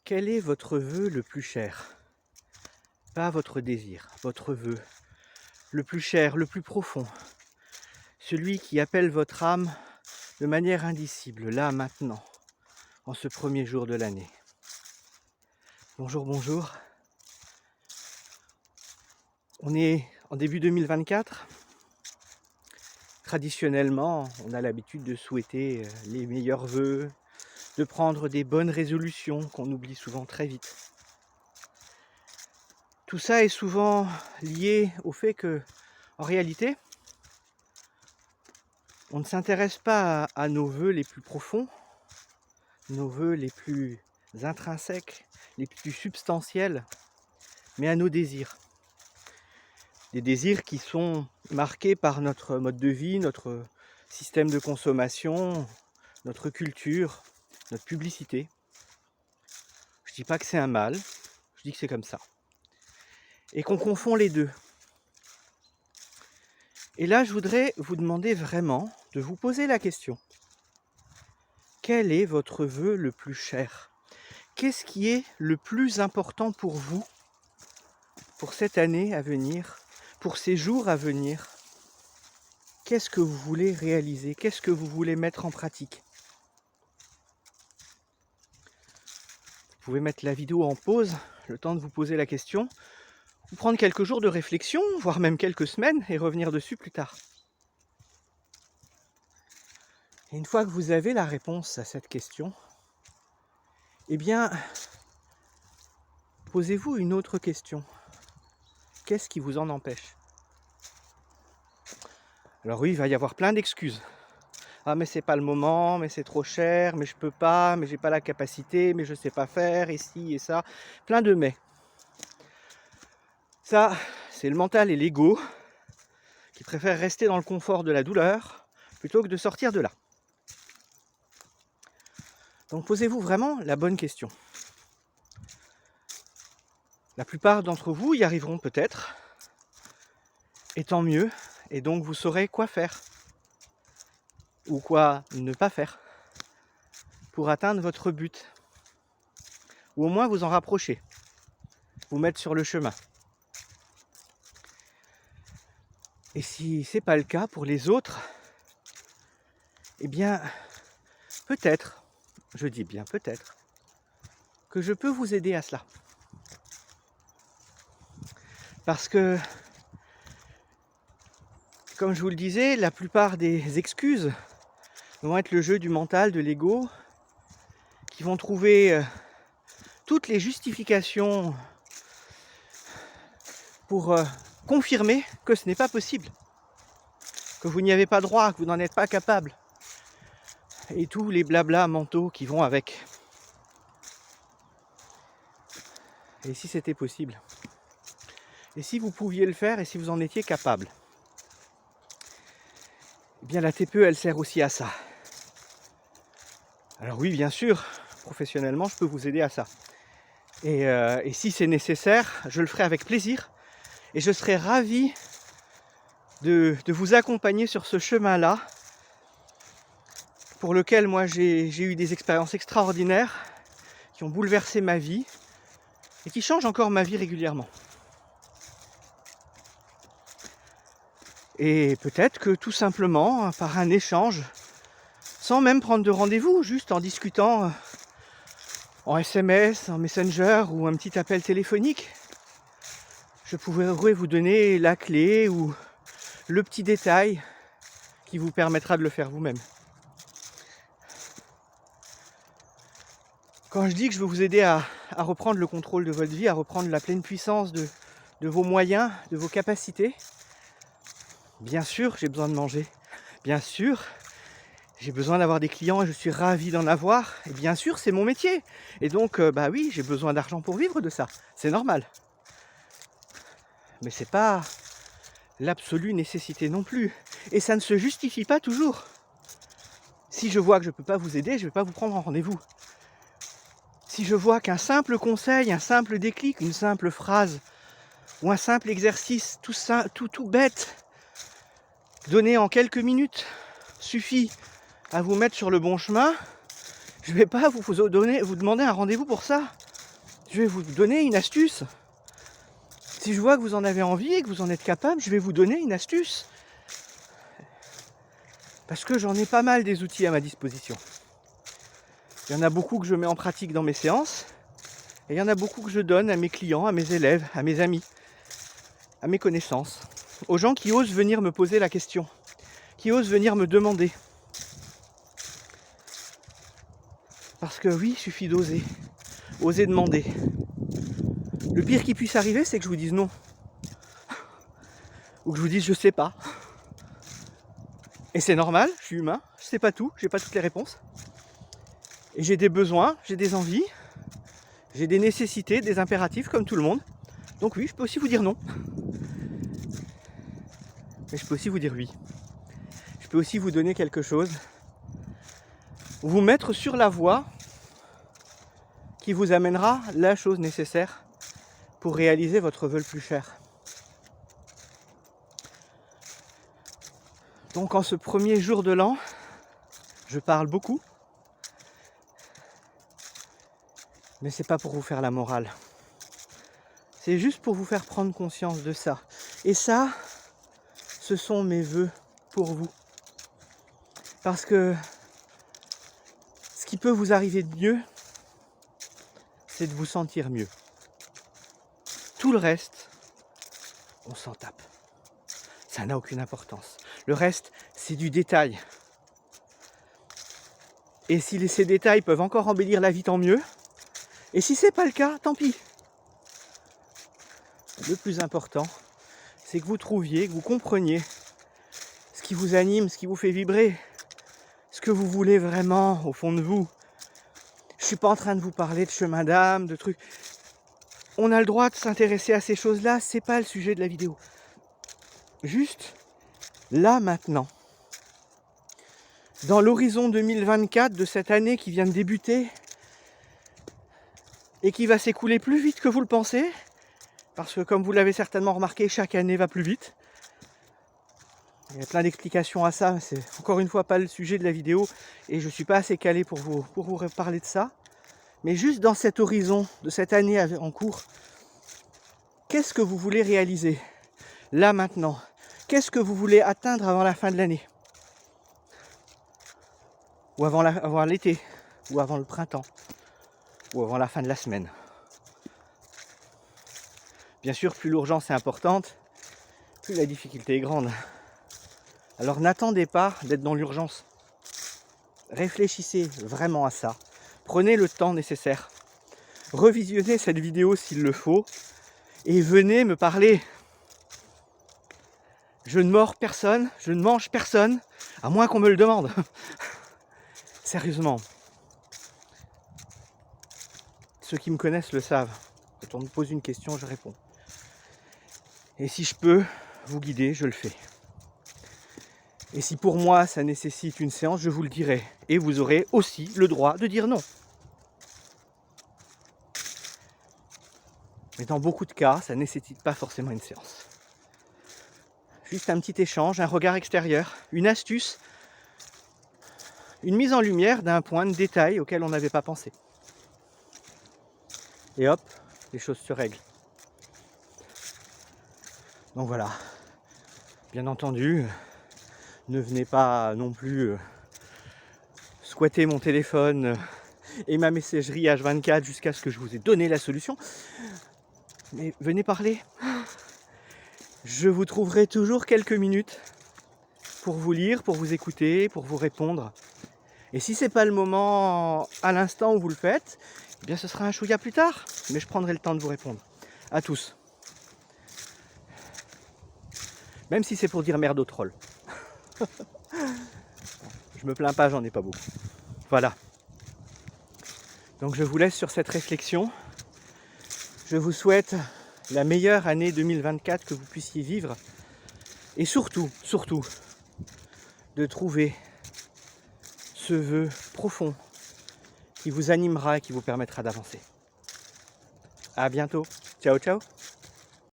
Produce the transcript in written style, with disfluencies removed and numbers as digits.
Quel est votre vœu le plus cher? Pas votre désir, votre vœu. Le plus cher, le plus profond. Celui qui appelle votre âme de manière indicible, là, maintenant, en ce premier jour de l'année. Bonjour, bonjour. On est en début 2024. Traditionnellement, on a l'habitude de souhaiter les meilleurs vœux, de prendre des bonnes résolutions qu'on oublie souvent très vite. Tout ça est souvent lié au fait que, en réalité, on ne s'intéresse pas à nos vœux les plus profonds, nos vœux les plus intrinsèques, les plus substantiels, mais à nos désirs. Des désirs qui sont marqués par notre mode de vie, notre système de consommation, notre culture, notre publicité. Je ne dis pas que c'est un mal, je dis que c'est comme ça. Et qu'on confond les deux. Et là, je voudrais vous demander vraiment de vous poser la question. Quel est votre vœu le plus cher? Qu'est-ce qui est le plus important pour vous, pour cette année à venir, pour ces jours à venir? Qu'est-ce que vous voulez réaliser? Qu'est-ce que vous voulez mettre en pratique? Vous pouvez mettre la vidéo en pause, le temps de vous poser la question, ou prendre quelques jours de réflexion, voire même quelques semaines, et revenir dessus plus tard. Et une fois que vous avez la réponse à cette question, eh bien, posez-vous une autre question. Qu'est-ce qui vous en empêche? Alors oui, il va y avoir plein d'excuses. Ah mais c'est pas le moment, mais c'est trop cher, mais je peux pas, mais j'ai pas la capacité, mais je sais pas faire, et ci et ça. Plein de mais. Ça, c'est le mental et l'ego qui préfèrent rester dans le confort de la douleur plutôt que de sortir de là. Donc posez-vous vraiment la bonne question. La plupart d'entre vous y arriveront peut-être, et tant mieux, et donc vous saurez quoi faire, ou quoi ne pas faire, pour atteindre votre but, ou au moins vous en rapprocher, vous mettre sur le chemin. Et si c'est pas le cas pour les autres, eh bien, peut-être, je dis bien peut-être, que je peux vous aider à cela. Parce que, comme je vous le disais, la plupart des excuses vont être le jeu du mental, de l'ego, qui vont trouver toutes les justifications pour confirmer que ce n'est pas possible, que vous n'y avez pas droit, que vous n'en êtes pas capable, et tous les blablas mentaux qui vont avec. Et si c'était possible? Et si vous pouviez le faire, et si vous en étiez capable? Eh bien la TPE, elle sert aussi à ça. Alors oui, bien sûr, professionnellement, je peux vous aider à ça. Et si c'est nécessaire, je le ferai avec plaisir. Et je serai ravi de vous accompagner sur ce chemin-là, pour lequel moi j'ai eu des expériences extraordinaires, qui ont bouleversé ma vie, et qui changent encore ma vie régulièrement. Et peut-être que tout simplement, par un échange, sans même prendre de rendez-vous, juste en discutant en SMS, en Messenger ou un petit appel téléphonique, je pourrais vous donner la clé ou le petit détail qui vous permettra de le faire vous-même. Quand je dis que je veux vous aider à reprendre le contrôle de votre vie, à reprendre la pleine puissance de vos moyens, de vos capacités, bien sûr, j'ai besoin de manger. Bien sûr, j'ai besoin d'avoir des clients et je suis ravi d'en avoir. Et bien sûr, c'est mon métier. Et donc, bah oui, j'ai besoin d'argent pour vivre de ça. C'est normal. Mais c'est pas l'absolue nécessité non plus. Et ça ne se justifie pas toujours. Si je vois que je ne peux pas vous aider, je ne vais pas vous prendre en rendez-vous. Si je vois qu'un simple conseil, un simple déclic, une simple phrase ou un simple exercice tout bête, donné en quelques minutes, suffit à vous mettre sur le bon chemin, je ne vais pas vous demander un rendez-vous pour ça. Je vais vous donner une astuce. Si je vois que vous en avez envie et que vous en êtes capable, je vais vous donner une astuce. Parce que j'en ai pas mal des outils à ma disposition. Il y en a beaucoup que je mets en pratique dans mes séances. Et il y en a beaucoup que je donne à mes clients, à mes élèves, à mes amis, à mes connaissances. Aux gens qui osent venir me poser la question. Qui osent venir me demander. Parce que oui, il suffit d'oser. Oser demander. Le pire qui puisse arriver, c'est que je vous dise non. Ou que je vous dise je sais pas. Et c'est normal, je suis humain, je sais pas tout, j'ai pas toutes les réponses. Et j'ai des besoins, j'ai des envies, j'ai des nécessités, des impératifs comme tout le monde. Donc oui, je peux aussi vous dire non. Mais je peux aussi vous dire oui. Je peux aussi vous donner quelque chose. Vous mettre sur la voie qui vous amènera la chose nécessaire pour réaliser votre vœu le plus cher. Donc en ce premier jour de l'an, je parle beaucoup. Mais c'est pas pour vous faire la morale. C'est juste pour vous faire prendre conscience de ça. Et ça, ce sont mes vœux pour vous. Parce que ce qui peut vous arriver de mieux, c'est de vous sentir mieux. Tout le reste, on s'en tape. Ça n'a aucune importance. Le reste, c'est du détail. Et si ces détails peuvent encore embellir la vie, tant mieux. Et si c'est pas le cas, tant pis. Le plus important, c'est que vous trouviez, que vous compreniez ce qui vous anime, ce qui vous fait vibrer, ce que vous voulez vraiment au fond de vous. Je suis pas en train de vous parler de chemin d'âme, de trucs. On a le droit de s'intéresser à ces choses-là, c'est pas le sujet de la vidéo. Juste là maintenant. Dans l'horizon 2024 de cette année qui vient de débuter et qui va s'écouler plus vite que vous le pensez, parce que comme vous l'avez certainement remarqué, chaque année va plus vite. Il y a plein d'explications à ça, c'est encore une fois pas le sujet de la vidéo et je ne suis pas assez calé pour vous parler de ça. Mais juste dans cet horizon de cette année en cours, qu'est-ce que vous voulez réaliser là maintenant? Qu'est-ce que vous voulez atteindre avant la fin de l'année? Ou avant l'été? Ou avant le printemps? Ou avant la fin de la semaine? Bien sûr, plus l'urgence est importante, plus la difficulté est grande. Alors n'attendez pas d'être dans l'urgence. Réfléchissez vraiment à ça. Prenez le temps nécessaire. Revisionnez cette vidéo s'il le faut et venez me parler. Je ne mords personne, je ne mange personne, à moins qu'on me le demande. Sérieusement. Ceux qui me connaissent le savent. Quand on me pose une question, je réponds. Et si je peux vous guider, je le fais. Et si pour moi ça nécessite une séance, je vous le dirai. Et vous aurez aussi le droit de dire non. Mais dans beaucoup de cas, ça ne nécessite pas forcément une séance. Juste un petit échange, un regard extérieur, une astuce, une mise en lumière d'un point de détail auquel on n'avait pas pensé. Et hop, les choses se règlent. Donc voilà. Bien entendu, ne venez pas non plus squatter mon téléphone et ma messagerie H24 jusqu'à ce que je vous ai donné la solution. Mais venez parler. Je vous trouverai toujours quelques minutes pour vous lire, pour vous écouter, pour vous répondre. Et si c'est pas le moment à l'instant où vous le faites, eh bien ce sera un chouïa plus tard. Mais je prendrai le temps de vous répondre. À tous. Même si c'est pour dire merde aux trolls. Je me plains pas, j'en ai pas beaucoup. Voilà. Donc je vous laisse sur cette réflexion. Je vous souhaite la meilleure année 2024 que vous puissiez vivre. Et surtout, de trouver ce vœu profond qui vous animera et qui vous permettra d'avancer. À bientôt. Ciao, ciao.